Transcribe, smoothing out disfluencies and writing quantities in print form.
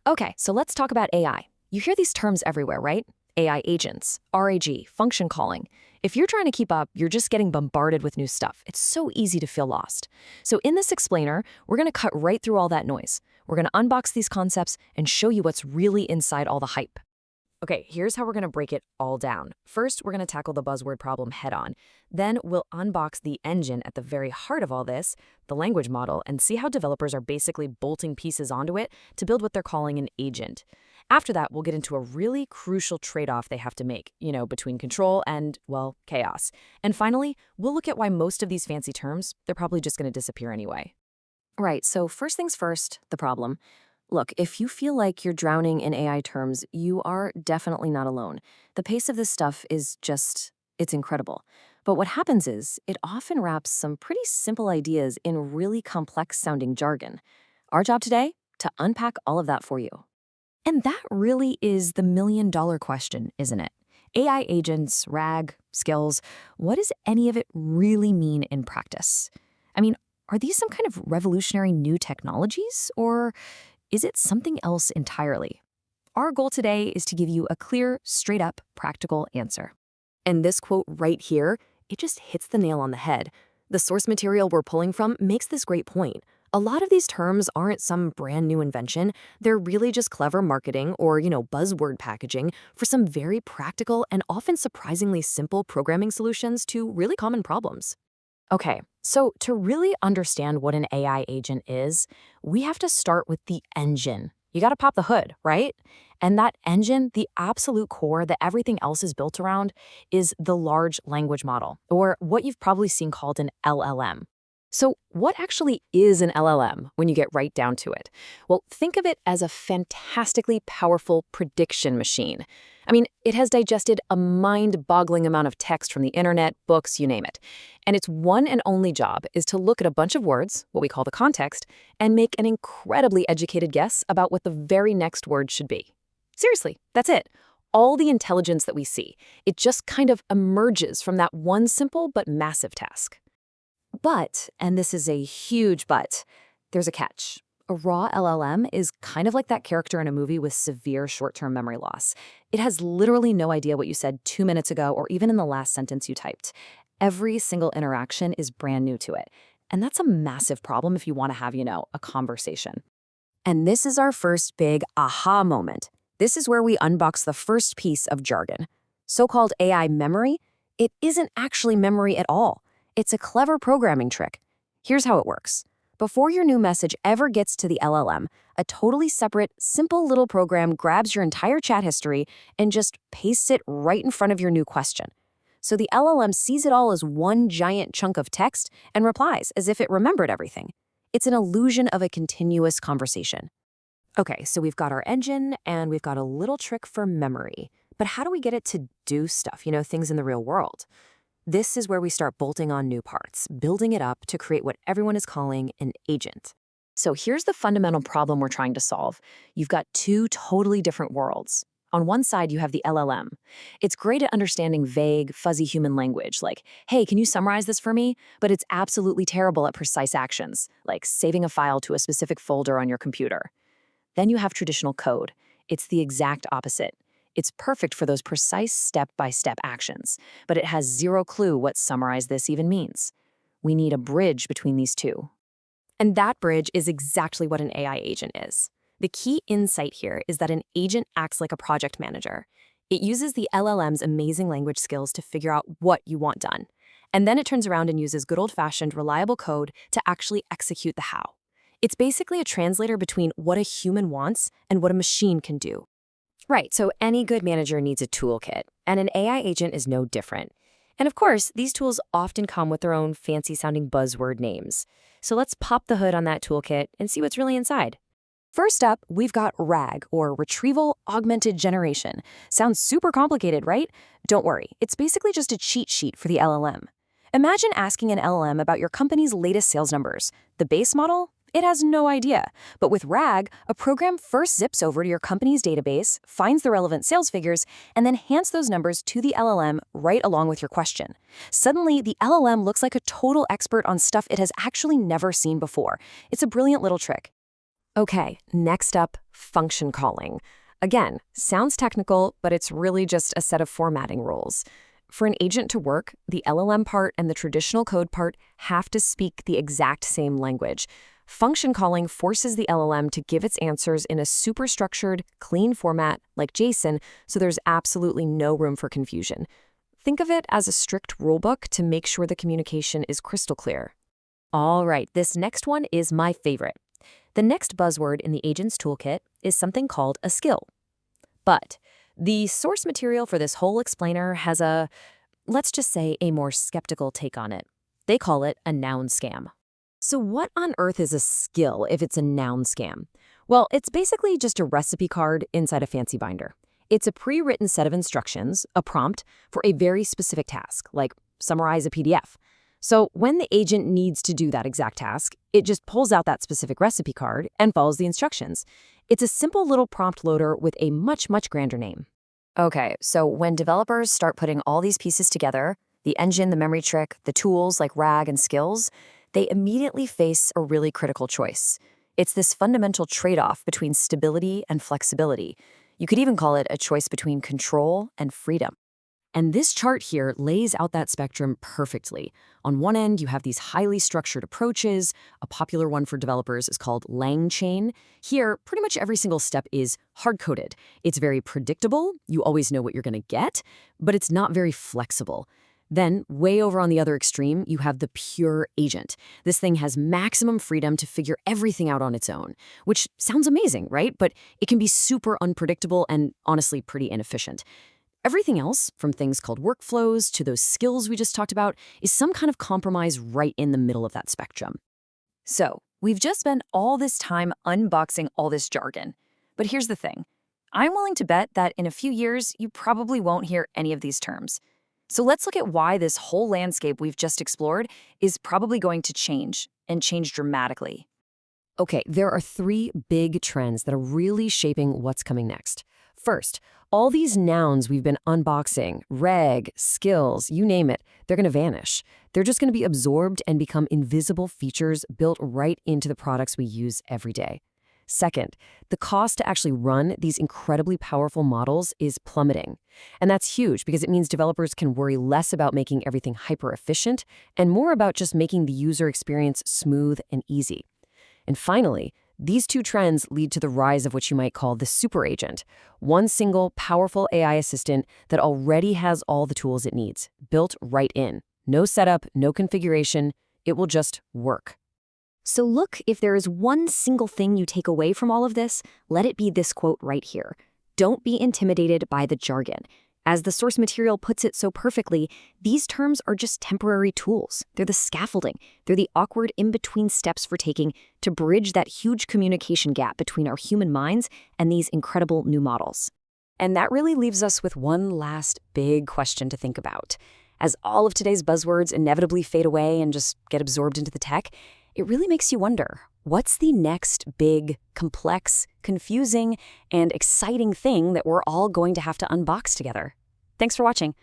Okay, so let's talk about AI. You hear these terms everywhere, right? AI agents, RAG, function calling. If you're trying to keep up, you're just getting bombarded with new stuff. It's so easy to feel lost. So in this explainer, we're going to cut right through all that noise. We're going to unbox these concepts and show you what's really inside all the hype. Okay, here's how we're going to break it all down. First, we're going to tackle the buzzword problem head-on. Then we'll unbox the engine at the very heart of all this, the language model, and see how developers are basically bolting pieces onto it to build what they're calling an agent. After that, we'll get into a really crucial trade-off they have to make, between control and, well, chaos. And finally, we'll look at why most of these fancy terms, they're probably just going to disappear anyway. Right, so first things first, the problem. Look, if you feel like you're drowning in AI terms, you are definitely not alone. The pace of this stuff is it's incredible. But what happens is, it often wraps some pretty simple ideas in really complex sounding jargon. Our job today? To unpack all of that for you. And that really is the million-dollar question, isn't it? AI agents, RAG, skills, what does any of it really mean in practice? I mean, are these some kind of revolutionary new technologies, or is it something else entirely? Our goal today is to give you a clear, straight-up, practical answer. And this quote right here, it just hits the nail on the head. The source material we're pulling from makes this great point. A lot of these terms aren't some brand new invention. They're really just clever marketing or, buzzword packaging for some very practical and often surprisingly simple programming solutions to really common problems. Okay, so to really understand what an AI agent is, we have to start with the engine. You got to pop the hood, right? And that engine, the absolute core that everything else is built around, is the large language model, or what you've probably seen called an LLM. So what actually is an LLM when you get right down to it? Well, think of it as a fantastically powerful prediction machine. I mean, it has digested a mind-boggling amount of text from the internet, books, you name it. And its one and only job is to look at a bunch of words, what we call the context, and make an incredibly educated guess about what the very next word should be. Seriously, that's it. All the intelligence that we see, it just kind of emerges from that one simple but massive task. But, and this is a huge but, there's a catch. A raw LLM is kind of like that character in a movie with severe short-term memory loss. It has literally no idea what you said 2 minutes ago or even in the last sentence you typed. Every single interaction is brand new to it. And that's a massive problem if you want to have, a conversation. And this is our first big aha moment. This is where we unbox the first piece of jargon. So-called AI memory, it isn't actually memory at all. It's a clever programming trick. Here's how it works. Before your new message ever gets to the LLM, a totally separate, simple little program grabs your entire chat history and just pastes it right in front of your new question. So the LLM sees it all as one giant chunk of text and replies as if it remembered everything. It's an illusion of a continuous conversation. Okay, so we've got our engine and we've got a little trick for memory. But how do we get it to do stuff, things in the real world? This is where we start bolting on new parts, building it up to create what everyone is calling an agent. So here's the fundamental problem we're trying to solve. You've got two totally different worlds. On one side, you have the LLM. It's great at understanding vague, fuzzy human language, like, hey, can you summarize this for me? But it's absolutely terrible at precise actions, like saving a file to a specific folder on your computer. Then you have traditional code. It's the exact opposite. It's perfect for those precise step-by-step actions, but it has zero clue what summarize this even means. We need a bridge between these two. And that bridge is exactly what an AI agent is. The key insight here is that an agent acts like a project manager. It uses the LLM's amazing language skills to figure out what you want done. And then it turns around and uses good old-fashioned, reliable code to actually execute the how. It's basically a translator between what a human wants and what a machine can do. Right, so any good manager needs a toolkit, and an AI agent is no different. And of course, these tools often come with their own fancy-sounding buzzword names. So let's pop the hood on that toolkit and see what's really inside. First up, we've got RAG, or Retrieval Augmented Generation. Sounds super complicated, right? Don't worry, it's basically just a cheat sheet for the LLM. Imagine asking an LLM about your company's latest sales numbers. The base model? It has no idea. But with RAG, a program first zips over to your company's database, finds the relevant sales figures, and then hands those numbers to the LLM right along with your question. Suddenly, the LLM looks like a total expert on stuff it has actually never seen before. It's a brilliant little trick. Okay, next up, function calling. Again, sounds technical, but it's really just a set of formatting rules. For an agent to work, the LLM part and the traditional code part have to speak the exact same language. Function calling forces the LLM to give its answers in a superstructured, clean format like JSON, so there's absolutely no room for confusion. Think of it as a strict rulebook to make sure the communication is crystal clear. All right, this next one is my favorite. The next buzzword in the agent's toolkit is something called a skill. But the source material for this whole explainer has let's just say, a more skeptical take on it. They call it a noun scam. So what on earth is a skill if it's a noun scam? Well, it's basically just a recipe card inside a fancy binder. It's a pre-written set of instructions, a prompt, for a very specific task, like summarize a PDF. So when the agent needs to do that exact task, it just pulls out that specific recipe card and follows the instructions. It's a simple little prompt loader with a much, much grander name. Okay, so when developers start putting all these pieces together, the engine, the memory trick, the tools like RAG and skills, they immediately face a really critical choice. It's this fundamental trade-off between stability and flexibility. You could even call it a choice between control and freedom. And this chart here lays out that spectrum perfectly. On one end, you have these highly structured approaches. A popular one for developers is called LangChain. Here, pretty much every single step is hard-coded. It's very predictable. You always know what you're going to get, but it's not very flexible. Then, way over on the other extreme, you have the pure agent. This thing has maximum freedom to figure everything out on its own, which sounds amazing, right? But it can be super unpredictable and honestly pretty inefficient. Everything else, from things called workflows to those skills we just talked about, is some kind of compromise right in the middle of that spectrum. So, we've just spent all this time unboxing all this jargon. But here's the thing. I'm willing to bet that in a few years, you probably won't hear any of these terms. So let's look at why this whole landscape we've just explored is probably going to change, and change dramatically. Okay, there are three big trends that are really shaping what's coming next. First, all these nouns we've been unboxing, reg, skills, you name it, they're going to vanish. They're just going to be absorbed and become invisible features built right into the products we use every day. Second, the cost to actually run these incredibly powerful models is plummeting. And that's huge because it means developers can worry less about making everything hyper-efficient and more about just making the user experience smooth and easy. And finally, these two trends lead to the rise of what you might call the super agent, one single powerful AI assistant that already has all the tools it needs, built right in. No setup, no configuration, it will just work. So look, if there is one single thing you take away from all of this, let it be this quote right here. Don't be intimidated by the jargon. As the source material puts it so perfectly, these terms are just temporary tools. They're the scaffolding. They're the awkward in-between steps for taking to bridge that huge communication gap between our human minds and these incredible new models. And that really leaves us with one last big question to think about. As all of today's buzzwords inevitably fade away and just get absorbed into the tech, it really makes you wonder, what's the next big, complex, confusing, and exciting thing that we're all going to have to unbox together? Thanks for watching.